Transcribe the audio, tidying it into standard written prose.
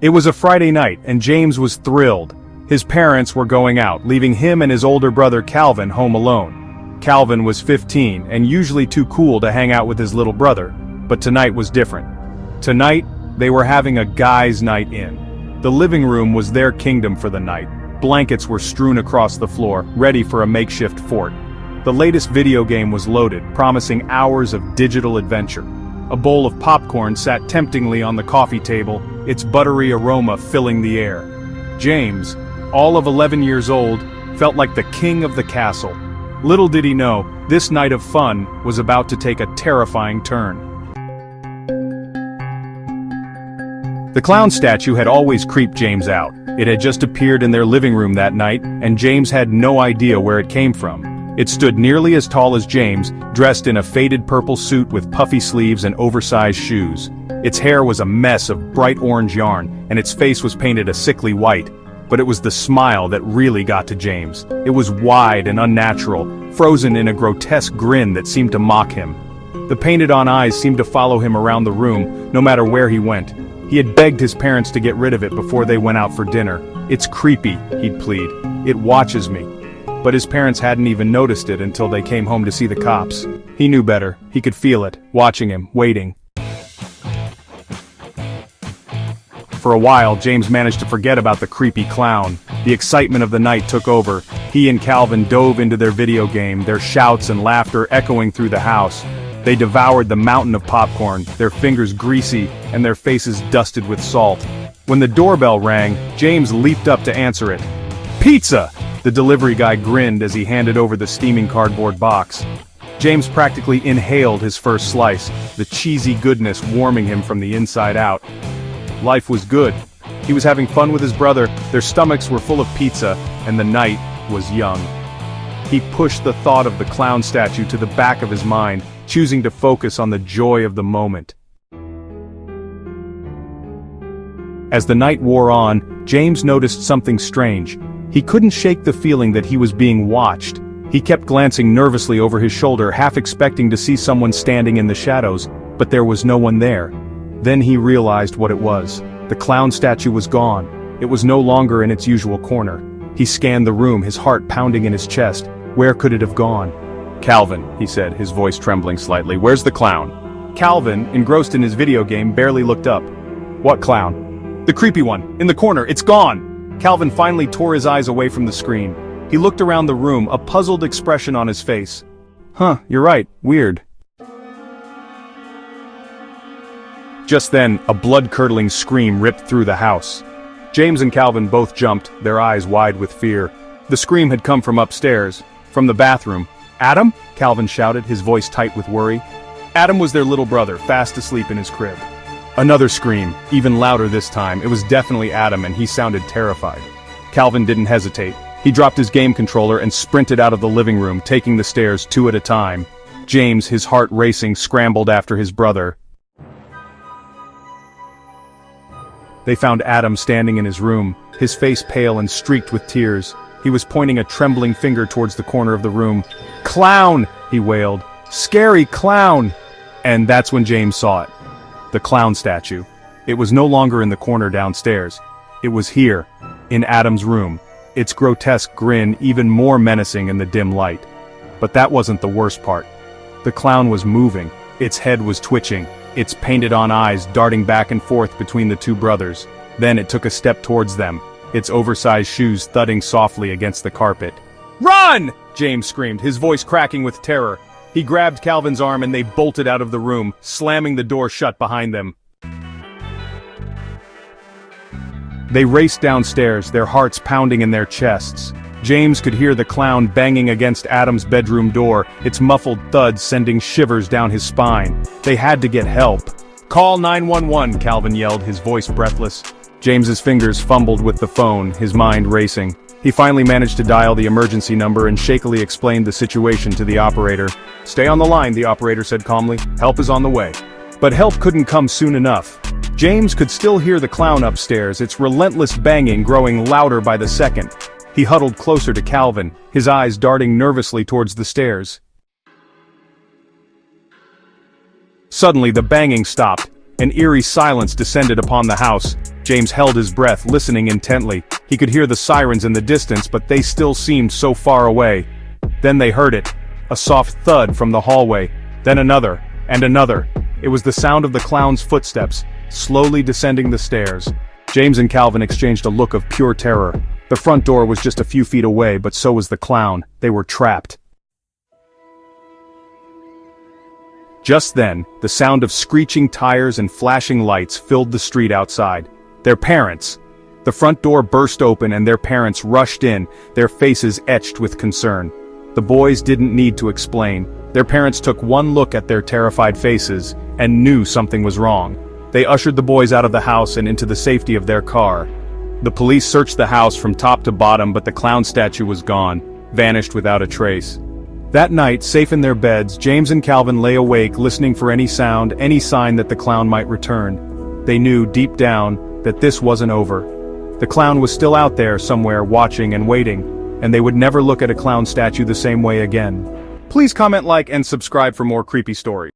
It was a Friday night, and James was thrilled. His parents were going out, leaving him and his older brother Calvin home alone. Calvin was 15 and usually too cool to hang out with his little brother, but tonight was different. Tonight, they were having a guys' night in. The living room was their kingdom for the night. Blankets were strewn across the floor, ready for a makeshift fort. The latest video game was loaded, promising hours of digital adventure. A bowl of popcorn sat temptingly on the coffee table, its buttery aroma filling the air. James, all of 11 years old, felt like the king of the castle. Little did he know, this night of fun was about to take a terrifying turn. The clown statue had always creeped James out. It had just appeared in their living room that night, and James had no idea where it came from. It stood nearly as tall as James, dressed in a faded purple suit with puffy sleeves and oversized shoes. Its hair was a mess of bright orange yarn, and its face was painted a sickly white. But it was the smile that really got to James. It was wide and unnatural, frozen in a grotesque grin that seemed to mock him. The painted-on eyes seemed to follow him around the room, no matter where he went. He had begged his parents to get rid of it before they went out for dinner. "It's creepy," he'd plead. "It watches me." But his parents hadn't even noticed it until they came home to see the cops. He knew better. He could feel it, watching him, waiting. For a while, James managed to forget about the creepy clown. The excitement of the night took over. He and Calvin dove into their video game, their shouts and laughter echoing through the house. They devoured the mountain of popcorn, their fingers greasy and their faces dusted with salt. When the doorbell rang, James leaped up to answer it. "Pizza!" The delivery guy grinned as he handed over the steaming cardboard box. James practically inhaled his first slice, the cheesy goodness warming him from the inside out. Life was good. He was having fun with his brother, their stomachs were full of pizza, and the night was young. He pushed the thought of the clown statue to the back of his mind, choosing to focus on the joy of the moment. As the night wore on, James noticed something strange. He couldn't shake the feeling that he was being watched. He kept glancing nervously over his shoulder, half expecting to see someone standing in the shadows, but there was no one there. Then he realized what it was. The clown statue was gone. It was no longer in its usual corner. He scanned the room, his heart pounding in his chest. Where could it have gone? "Calvin," he said, his voice trembling slightly, "where's the clown?" Calvin, engrossed in his video game, barely looked up. "What clown?" "The creepy one, in the corner, it's gone!" Calvin finally tore his eyes away from the screen. He looked around the room, a puzzled expression on his face. "Huh, you're right, weird." Just then, a blood-curdling scream ripped through the house. James and Calvin both jumped, their eyes wide with fear. The scream had come from upstairs, from the bathroom. "Adam?" Calvin shouted, his voice tight with worry. Adam was their little brother, fast asleep in his crib. Another scream, even louder this time. It was definitely Adam, and he sounded terrified. Calvin didn't hesitate. He dropped his game controller and sprinted out of the living room, taking the stairs 2 at a time. James, his heart racing, scrambled after his brother. They found Adam standing in his room, his face pale and streaked with tears. He was pointing a trembling finger towards the corner of the room. "Clown!" he wailed. "Scary clown!" And that's when James saw it. The clown statue. It was no longer in the corner downstairs. It was here, in Adam's room, its grotesque grin even more menacing in the dim light. But that wasn't the worst part. The clown was moving, its head was twitching, its painted-on eyes darting back and forth between the two brothers. Then it took a step towards them, its oversized shoes thudding softly against the carpet. "Run!" James screamed, his voice cracking with terror. He grabbed Calvin's arm and they bolted out of the room, slamming the door shut behind them. They raced downstairs, their hearts pounding in their chests. James could hear the clown banging against Adam's bedroom door, its muffled thud sending shivers down his spine. They had to get help. "Call 911, Calvin yelled, his voice breathless. James's fingers fumbled with the phone, his mind racing. He finally managed to dial the emergency number and shakily explained the situation to the operator. "Stay on the line," the operator said calmly. "Help is on the way." But help couldn't come soon enough. James could still hear the clown upstairs, its relentless banging growing louder by the second. He huddled closer to Calvin, his eyes darting nervously towards the stairs. Suddenly the banging stopped. An eerie silence descended upon the house. James held his breath, listening intently. He could hear the sirens in the distance, but they still seemed so far away. Then they heard it. A soft thud from the hallway. Then another, and another. It was the sound of the clown's footsteps, slowly descending the stairs. James and Calvin exchanged a look of pure terror. The front door was just a few feet away, but so was the clown. They were trapped. Just then, the sound of screeching tires and flashing lights filled the street outside. Their parents. The front door burst open and their parents rushed in, their faces etched with concern. The boys didn't need to explain. Their parents took one look at their terrified faces and knew something was wrong. They ushered the boys out of the house and into the safety of their car. The police searched the house from top to bottom, but the clown statue was gone, vanished without a trace. That night, safe in their beds, James and Calvin lay awake, listening for any sound, any sign that the clown might return. They knew, deep down, that this wasn't over. The clown was still out there somewhere, watching and waiting, and they would never look at a clown statue the same way again. Please comment, like, and subscribe for more creepy stories.